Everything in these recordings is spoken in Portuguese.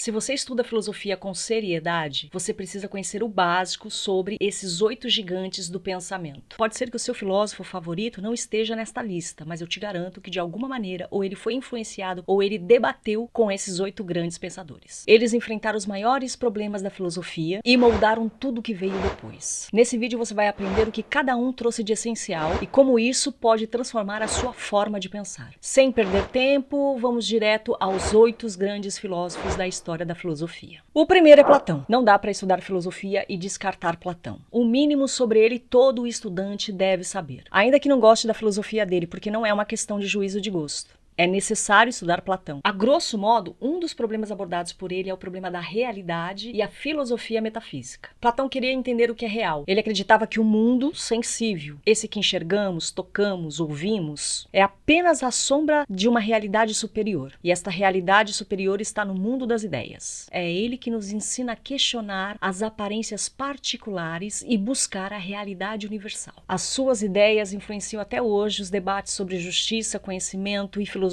Se você estuda filosofia com seriedade, você precisa conhecer o básico sobre esses 8 gigantes do pensamento. Pode ser que o seu filósofo favorito não esteja nesta lista, mas eu te garanto que de alguma maneira ou ele foi influenciado ou ele debateu com esses 8 grandes pensadores. Eles enfrentaram os maiores problemas da filosofia e moldaram tudo que veio depois. Nesse vídeo você vai aprender o que cada um trouxe de essencial e como isso pode transformar a sua forma de pensar. Sem perder tempo, vamos direto aos 8 grandes filósofos da história da filosofia. O primeiro é Platão. Não dá para estudar filosofia e descartar Platão. O mínimo sobre ele todo estudante deve saber. Ainda que não goste da filosofia dele, porque não é uma questão de juízo de gosto. É necessário estudar Platão. A grosso modo, um dos problemas abordados por ele é o problema da realidade e a filosofia metafísica. Platão queria entender o que é real. Ele acreditava que o mundo sensível, esse que enxergamos, tocamos, ouvimos, é apenas a sombra de uma realidade superior. E esta realidade superior está no mundo das ideias. É ele que nos ensina a questionar as aparências particulares e buscar a realidade universal. As suas ideias influenciam até hoje os debates sobre justiça, conhecimento e filosofia.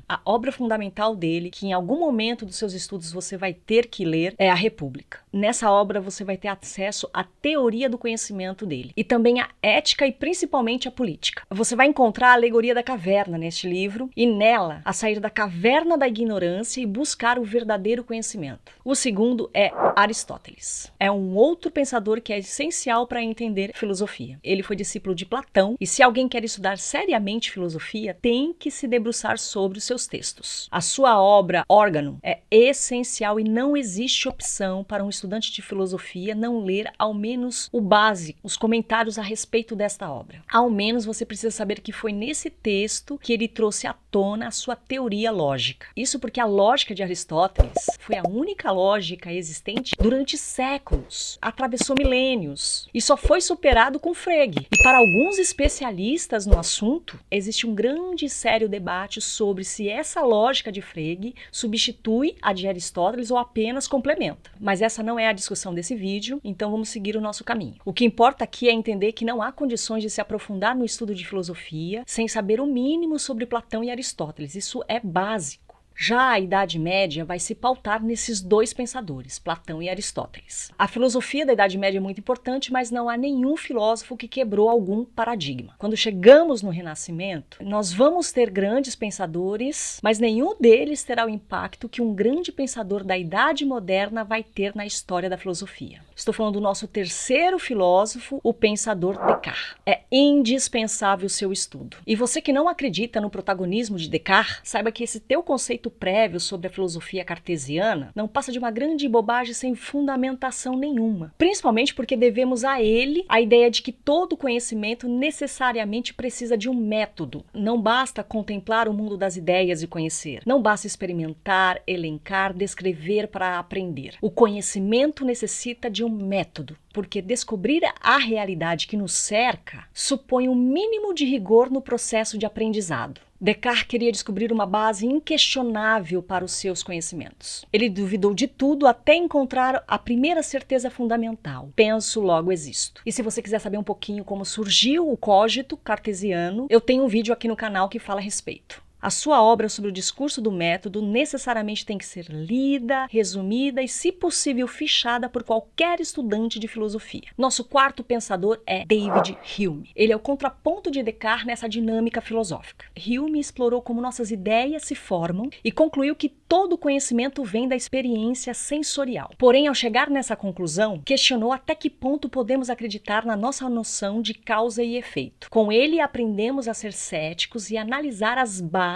A obra fundamental dele, que em algum momento dos seus estudos você vai ter que ler, é a República. Nessa obra você vai ter acesso à teoria do conhecimento dele e também à ética e principalmente à política. Você vai encontrar a alegoria da caverna neste livro e nela a sair da caverna da ignorância e buscar o verdadeiro conhecimento. O segundo é Aristóteles. É um outro pensador que é essencial para entender filosofia. Ele foi discípulo de Platão e se alguém quer estudar seriamente filosofia, tem que se debruçar sobre os seus textos. A sua obra Órgano é essencial e não existe opção para um estudante de filosofia não ler ao menos o básico, os comentários a respeito desta obra. Ao menos você precisa saber que foi nesse texto que ele trouxe à tona a sua teoria lógica. Isso porque a lógica de Aristóteles foi a única lógica existente durante séculos, atravessou milênios e só foi superado com Frege. E para alguns especialistas no assunto, existe um grande e sério debate sobre se essa lógica de Frege substitui a de Aristóteles ou apenas complementa. Mas essa não é a discussão desse vídeo, então vamos seguir o nosso caminho. O que importa aqui é entender que não há condições de se aprofundar no estudo de filosofia sem saber o mínimo sobre Platão e Aristóteles. Isso é básico. Já a Idade Média vai se pautar nesses 2 pensadores, Platão e Aristóteles. A filosofia da Idade Média é muito importante, mas não há nenhum filósofo que quebrou algum paradigma. Quando chegamos no Renascimento, nós vamos ter grandes pensadores, mas nenhum deles terá o impacto que um grande pensador da Idade Moderna vai ter na história da filosofia. Estou falando do nosso terceiro filósofo, o pensador Descartes. É indispensável o seu estudo. E você que não acredita no protagonismo de Descartes, saiba que esse teu conceito prévio sobre a filosofia cartesiana não passa de uma grande bobagem sem fundamentação nenhuma. Principalmente porque devemos a ele a ideia de que todo conhecimento necessariamente precisa de um método. Não basta contemplar o mundo das ideias e conhecer. Não basta experimentar, elencar, descrever para aprender. O conhecimento necessita de um método, porque descobrir a realidade que nos cerca supõe um mínimo de rigor no processo de aprendizado. Descartes queria descobrir uma base inquestionável para os seus conhecimentos. Ele duvidou de tudo até encontrar a primeira certeza fundamental. Penso, logo existo. E se você quiser saber um pouquinho como surgiu o cogito cartesiano, eu tenho um vídeo aqui no canal que fala a respeito. A sua obra sobre o discurso do método necessariamente tem que ser lida, resumida e, se possível, fichada por qualquer estudante de filosofia. Nosso quarto pensador é David Hume. Ele é o contraponto de Descartes nessa dinâmica filosófica. Hume explorou como nossas ideias se formam e concluiu que todo conhecimento vem da experiência sensorial. Porém, ao chegar nessa conclusão, questionou até que ponto podemos acreditar na nossa noção de causa e efeito. Com ele, aprendemos a ser céticos e analisar as bases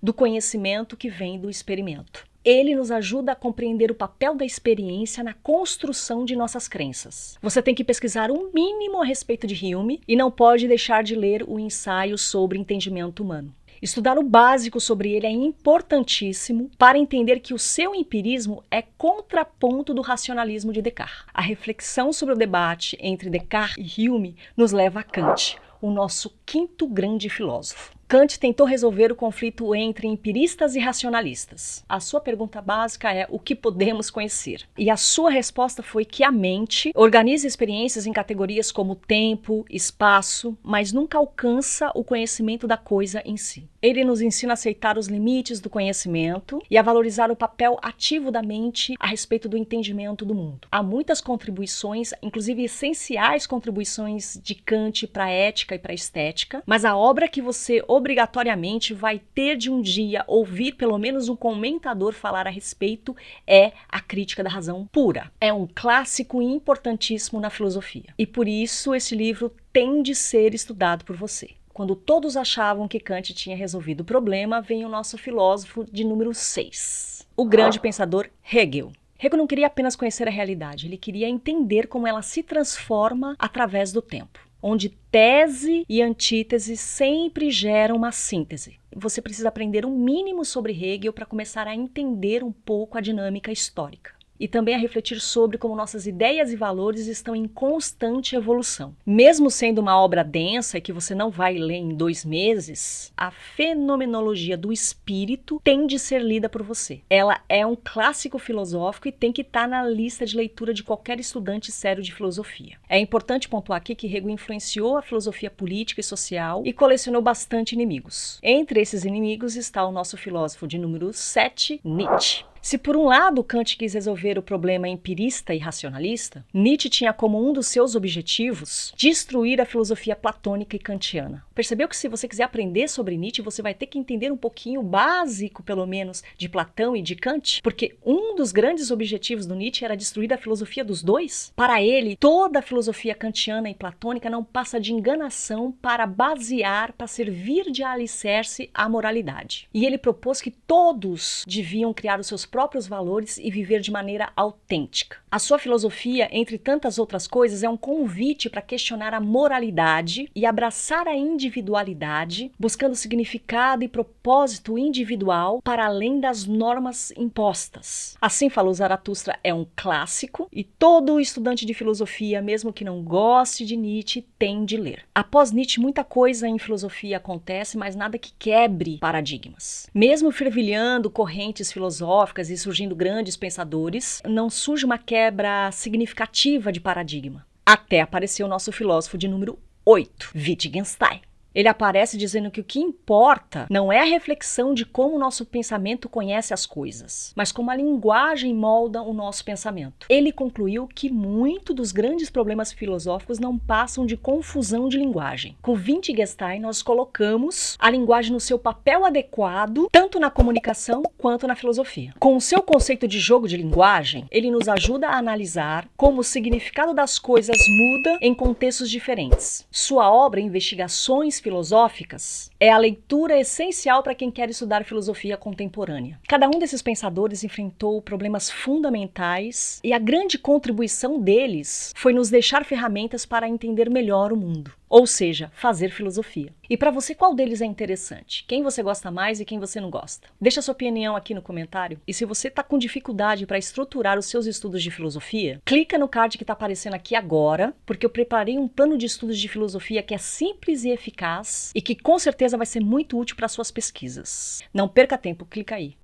do conhecimento que vem do experimento. Ele nos ajuda a compreender o papel da experiência na construção de nossas crenças. Você tem que pesquisar um mínimo a respeito de Hume e não pode deixar de ler o ensaio sobre entendimento humano. Estudar o básico sobre ele é importantíssimo para entender que o seu empirismo é contraponto do racionalismo de Descartes. A reflexão sobre o debate entre Descartes e Hume nos leva a Kant, o nosso quinto grande filósofo. Kant tentou resolver o conflito entre empiristas e racionalistas. A sua pergunta básica é: o que podemos conhecer? E a sua resposta foi que a mente organiza experiências em categorias como tempo, espaço, mas nunca alcança o conhecimento da coisa em si. Ele nos ensina a aceitar os limites do conhecimento e a valorizar o papel ativo da mente a respeito do entendimento do mundo. Há muitas contribuições, inclusive essenciais contribuições de Kant para a ética e para a estética, mas a obra que você obrigatoriamente vai ter de um dia ouvir pelo menos um comentador falar a respeito é A Crítica da Razão Pura. É um clássico importantíssimo na filosofia. E por isso esse livro tem de ser estudado por você. Quando todos achavam que Kant tinha resolvido o problema, vem o nosso filósofo de número 6, o grande pensador Hegel. Hegel não queria apenas conhecer a realidade, ele queria entender como ela se transforma através do tempo, onde tese e antítese sempre geram uma síntese. Você precisa aprender um mínimo sobre Hegel para começar a entender um pouco a dinâmica histórica. E também a refletir sobre como nossas ideias e valores estão em constante evolução. Mesmo sendo uma obra densa e que você não vai ler em 2 meses, a Fenomenologia do Espírito tem de ser lida por você. Ela é um clássico filosófico e tem que estar na lista de leitura de qualquer estudante sério de filosofia. É importante pontuar aqui que Hegel influenciou a filosofia política e social e colecionou bastante inimigos. Entre esses inimigos está o nosso filósofo de número 7, Nietzsche. Se por um lado Kant quis resolver o problema empirista e racionalista, Nietzsche tinha como um dos seus objetivos destruir a filosofia platônica e kantiana. Percebeu que se você quiser aprender sobre Nietzsche, você vai ter que entender um pouquinho básico, pelo menos, de Platão e de Kant? Porque um dos grandes objetivos do Nietzsche era destruir a filosofia dos dois. Para ele, toda a filosofia kantiana e platônica não passa de enganação para basear, para servir de alicerce à moralidade. E ele propôs que todos deviam criar os seus próprios valores e viver de maneira autêntica. A sua filosofia, entre tantas outras coisas, é um convite para questionar a moralidade e abraçar a individualidade, buscando significado e propósito individual para além das normas impostas. Assim falou Zaratustra é um clássico e todo estudante de filosofia, mesmo que não goste de Nietzsche, tem de ler. Após Nietzsche, muita coisa em filosofia acontece, mas nada que quebre paradigmas. Mesmo fervilhando correntes filosóficas e surgindo grandes pensadores, não surge uma quebra significativa de paradigma. Até apareceu o nosso filósofo de número 8, Wittgenstein. Ele aparece dizendo que o que importa não é a reflexão de como o nosso pensamento conhece as coisas, mas como a linguagem molda o nosso pensamento. Ele concluiu que muito dos grandes problemas filosóficos não passam de confusão de linguagem. Com Wittgenstein, nós colocamos a linguagem no seu papel adequado, tanto na comunicação quanto na filosofia. Com o seu conceito de jogo de linguagem, ele nos ajuda a analisar como o significado das coisas muda em contextos diferentes. Sua obra, Investigações Filosóficas, é a leitura essencial para quem quer estudar filosofia contemporânea. Cada um desses pensadores enfrentou problemas fundamentais e a grande contribuição deles foi nos deixar ferramentas para entender melhor o mundo. Ou seja, fazer filosofia. E para você, qual deles é interessante? Quem você gosta mais e quem você não gosta? Deixa sua opinião aqui no comentário. E se você está com dificuldade para estruturar os seus estudos de filosofia, clica no card que está aparecendo aqui agora, porque eu preparei um plano de estudos de filosofia que é simples e eficaz e que com certeza vai ser muito útil para suas pesquisas. Não perca tempo, clica aí.